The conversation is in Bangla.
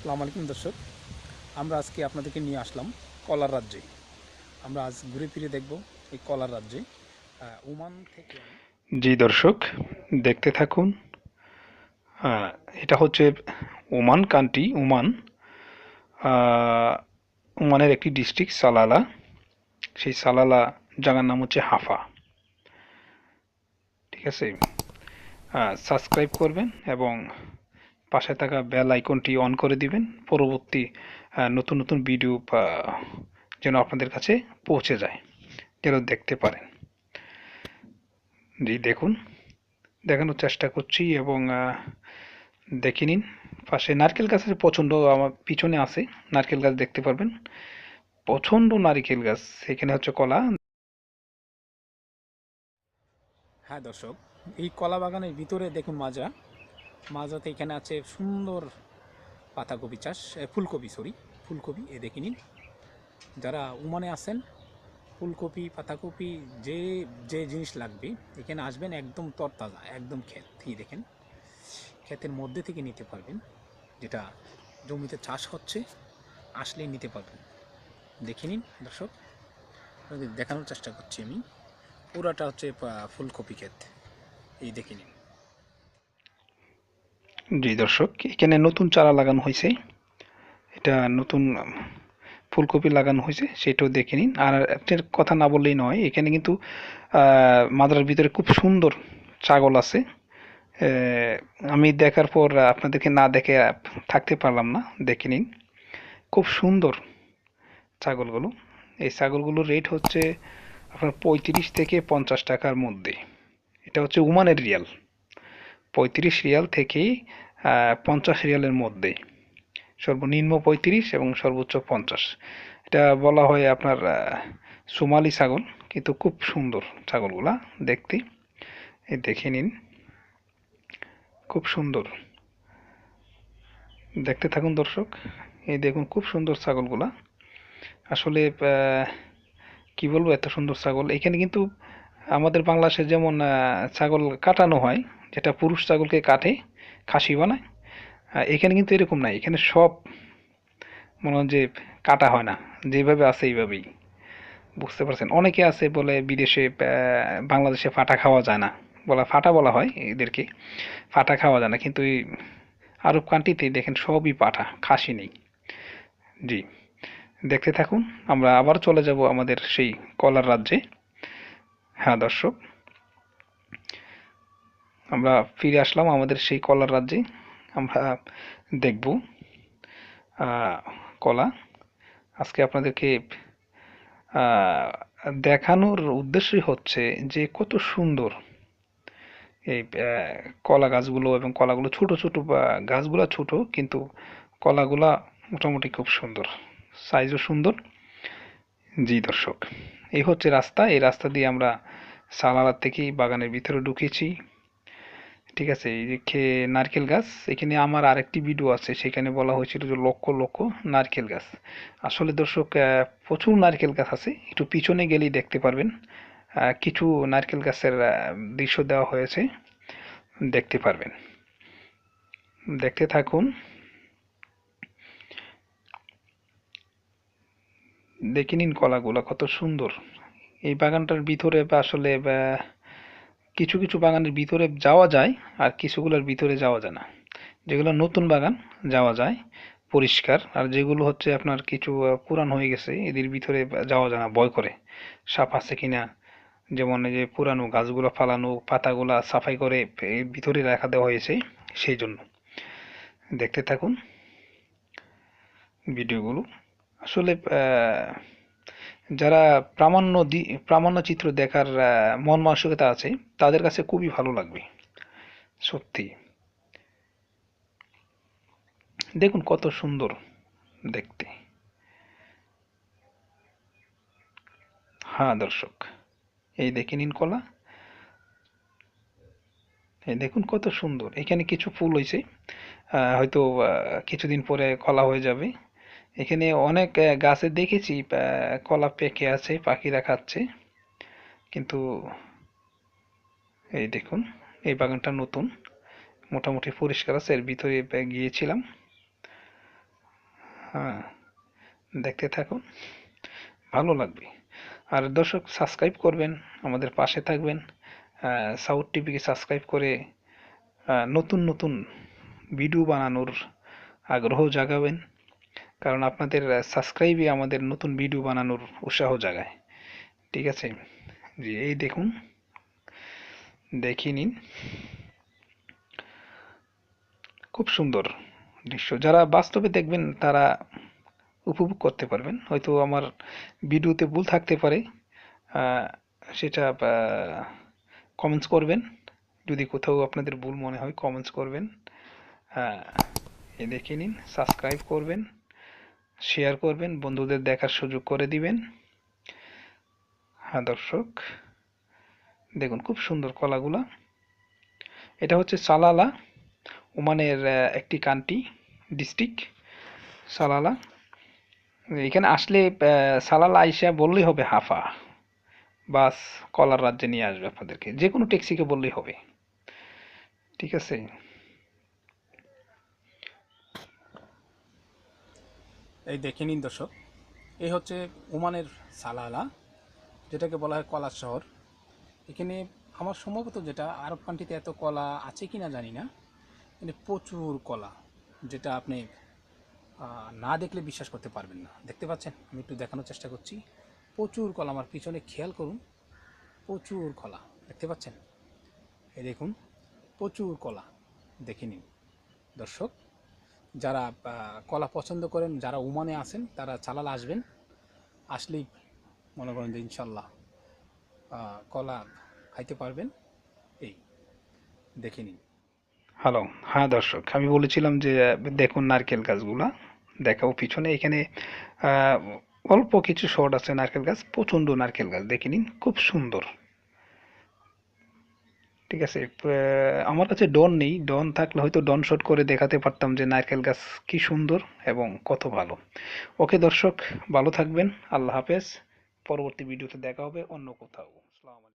আসসালামু আলাইকুম দর্শক, আমরা আজকে আপনাদেরকে নিয়ে আসলাম কলার রাজ্যে। আমরা আজ ঘুরে ফিরে দেখব এই কলার রাজ্যে। ওমান থেকে আমি জি দর্শক, দেখতে থাকুন। এটা হচ্ছে ওমান কান্ট্রি। আহ, ওমানের একটি ডিস্ট্রিক্ট সালালা। সেই সালালা জায়গার নাম হচ্ছে হাফা। ঠিক আছে, সাবস্ক্রাইব করবেন এবং পাশে থাকা বেল আইকনটি অন করে দিবেন। পরবর্তী নতুন নতুন ভিডিও যেন আপনাদের কাছে পৌঁছে যায়, যেন দেখতে পারেন। জি দেখুন, দেখানোর চেষ্টা করছি এবং দেখে নিন। পাশে নারকেল গাছের প্রচণ্ড, আমার পিছনে আছে নারকেল গাছ, দেখতে পারবেন প্রচণ্ড নারকেল গাছ। এখানে হচ্ছে কলা। হ্যাঁ দর্শক, এই কলা বাগানের ভিতরে দেখুন মাজাতে এখানে আছে সুন্দর পাতাকপি চাষ, ফুলকপি, ফুলকপি দেখে নিন। যারা ওমানে আছেন, ফুলকপি, পাতাকপি, যে যে জিনিস লাগবে এখানে আসবেন, একদম তরতাজা, একদম ক্ষেত থেকে দেখেন, ক্ষেতের মধ্যে থেকে নিতে পারবেন। যেটা জমিতে চাষ হচ্ছে, আসলেই নিতে পারবেন। দেখে নিন দর্শক, আপনাদের দেখানোর চেষ্টা করছি আমি। পুরাটা হচ্ছে ফুলকপি ক্ষেত, এই দেখে নিন। জি দর্শক, এখানে নতুন চারা লাগানো হয়েছে। এটা নতুন ফুলকপি লাগানো হয়েছে, সেটাও দেখে নিন। আর একটা কথা না বললেই নয়, এখানে কিন্তু মাদ্রার ভিতরে খুব সুন্দর ছাগল আছে। আহ, আমি দেখার পর আপনাদেরকে না দেখে থাকতে পারলাম না, দেখে নিন। খুব সুন্দর ছাগলগুলো। এই ছাগলগুলোর রেট হচ্ছে আপনার 35 থেকে 50 টাকার মধ্যে। এটা হচ্ছে ওমানের রিয়াল। 35 রিয়াল থেকে 50 রিয়ালের মধ্যে। সর্বনিম্ন 35 এবং সর্বোচ্চ 50। এটা বলা হয় আপনার সোমালি ছাগল, কিন্তু খুব সুন্দর ছাগলগুলা দেখতে। এই দেখে নিন, খুব সুন্দর। দেখতে থাকুন দর্শক। এই দেখুন খুব সুন্দর ছাগলগুলা। আসলে কি বলবো, এত সুন্দর ছাগল। এখানে কিন্তু আমাদের বাংলাদেশে যেমন ছাগল কাটানো হয়, যেটা পুরুষ ছাগলকে কাটে খাসি বানায়, এখানে কিন্তু এরকম নাই। এখানে সব মনে হয় যে কাটা হয় না, যেভাবে আছে এইভাবেই। বুঝতে পারছেন, অনেকে আছে বলে বিদেশে বাংলাদেশে ফাটা খাওয়া যায় না, ফাটা বলা হয় এদেরকে, ফাটা খাওয়া যায় না। কিন্তু এই আরব কান্ট্রিতে দেখেন সবই পাঠা, খাসি নেই। জি, দেখতে থাকুন। আমরা আবার চলে যাব আমাদের সেই কলার রাজ্যে। হ্যাঁ দর্শক, আমরা ফিরে আসলাম আমাদের সেই কলার রাজ্যে। আমরা দেখব কলা। আজকে আপনাদেরকে আহ, দেখানোর উদ্দেশ্যই হচ্ছে যে কত সুন্দর এই কলা গাছগুলো। এবং কলাগুলো ছোট ছোট, বা গাছগুলো ছোট কিন্তু কলাগুলা মোটামুটি খুব সুন্দর, সাইজও সুন্দর। জি দর্শক, এই হচ্ছে রাস্তা। এই রাস্তা দিয়ে আমরা সালালার থেকেই বাগানের ভিতরে ঢুকেছি। ঠিক আছে, এই যে নারকেল গাছ, এখানে আমার আরেকটি ভিডিও আছে, সেখানে বলা হয়েছিল যে লক্ষ লক্ষ নারকেল গাছ। আসলে দর্শক, প্রচুর নারকেল গাছ আছে। একটু পিছনে গেলেই দেখতে পারবেন কিছু নারকেল গাছের দৃশ্য দেওয়া হয়েছে, দেখতে পারবেন। দেখতে থাকুন। দেখে নিন কলাগুলা কত সুন্দর। এই বাগানটার ভিতরে বা আসলে কিছু কিছু বাগানের ভিতরে যাওয়া যায়, আর কিছুগুলোর ভিতরে যাওয়া যায় না। যেগুলো নতুন বাগান যাওয়া যায় পরিষ্কার, আর যেগুলো হচ্ছে আপনার কিছু পুরান হয়ে গেছে, এদের ভিতরে যাওয়া যায় না, ভয় করে সাপ আছে কিনা। যেমন এই যে পুরানো গাছগুলো ফালানো, পাতাগুলা সাফাই করে এর ভিতরে রাখা দেওয়া হয়েছে, সেই জন্য। দেখতে থাকুন ভিডিওগুলো। আসলে যারা প্রামাণ্য চিত্র দেখার মন মানসিকতা আছে, তাদের কাছে খুবই ভালো লাগবে, সত্যি। দেখুন কত সুন্দর দেখতে। হ্যাঁ দর্শক, এই দেখে নিন কলা। এই দেখুন কত সুন্দর, এখানে কিছু ফুল হয়েছে, হয়তো কিছুদিন পরে কলা হয়ে যাবে। এখানে অনেক গাছে দেখেছি কলা পেকে আছে, পাখিরা খাচ্ছে। কিন্তু এই দেখুন, এই বাগানটা নতুন, মোটামুটি পরিষ্কার আছে। এর ভিতরে গিয়েছিলাম, হ্যাঁ, দেখতে থাকুন, ভালো লাগবে। আর দর্শক সাবস্ক্রাইব করবেন, আমাদের পাশে থাকবেন। সাউথ টিভিকে সাবস্ক্রাইব করে নতুন নতুন ভিডিও বানানোর আগ্রহ জাগাবেন, কারণ আপনাদের সাবস্ক্রাইবই আমাদের নতুন ভিডিও বানানোর উৎসাহ জাগায়। ঠিক আছে, জি এই দেখুন, দেখে নিন, খুব সুন্দর দৃশ্য। যারা বাস্তবে দেখবেন তারা উপভোগ করতে পারবেন। হয়তো আমার ভিডিওতে ভুল থাকতে পারে, আহ, সেটা কমেন্টস করবেন। যদি কোথাও আপনাদের ভুল মনে হয় কমেন্টস করবেন। আহ, এই দেখে নিন, সাবস্ক্রাইব করবেন, শেয়ার করবেন, বন্ধুদের দেখার সুযোগ করে দিবেন। হ্যাঁ দর্শক, দেখুন খুব সুন্দর কলাগুলা। এটা হচ্ছে সালালা, ওমানের একটি কান্ট্রি, ডিস্ট্রিক্ট সালালা। এখানে আসলে সালালা আইসা বললেই হবে হাফা, বাস কলার রাজ্যে নিয়ে আসবে আপনাদেরকে, যে কোনো ট্যাক্সিকে বললেই হবে। ঠিক আছে, এই দেখে নিন দর্শক, এই হচ্ছে ওমানের সালালা, যেটাকে বলা হয় কলার শহর। এখানে আমার সম্ভবত যেটা আরব কান্ট্রিতে এত কলা আছে কি না জানি না, কিন্তু প্রচুর কলা, যেটা আপনি না দেখলে বিশ্বাস করতে পারবেন না। দেখতে পাচ্ছেন, আমি একটু দেখানোর চেষ্টা করছি। প্রচুর কলা, আমার পিছনে খেয়াল করুন, প্রচুর কলা দেখতে পাচ্ছেন। এই দেখুন, প্রচুর কলা, দেখে নিন দর্শক। যারা কলা পছন্দ করেন, যারা ওমানে আছেন, তারা চালাল আসবেন। আসলেই মনে করেন যে ইনশাল্লাহ কলা খাইতে পারবেন। এই দেখে নিন। হ্যালো। হ্যাঁ দর্শক, আমি বলেছিলাম যে দেখুন নারকেল গাছগুলা, দেখাও পিছনে। এখানে আহ, অল্প কিছু শর্ট আছে নারকেল গাছ, প্রচণ্ড নারকেল গাছ, দেখে নিন খুব সুন্দর। ঠিক আছে, আমার কাছে ডন নেই, ডন থাকলে হয়তো ডন শট করে দেখাতে পারতাম যে নারকেল গাছ কি সুন্দর এবং কত ভালো। ওকে দর্শক, ভালো থাকবেন, আল্লাহ হাফেজ। পরবর্তী ভিডিওতে দেখা হবে অন্য কোথাও। আসসালামু আলাইকুম।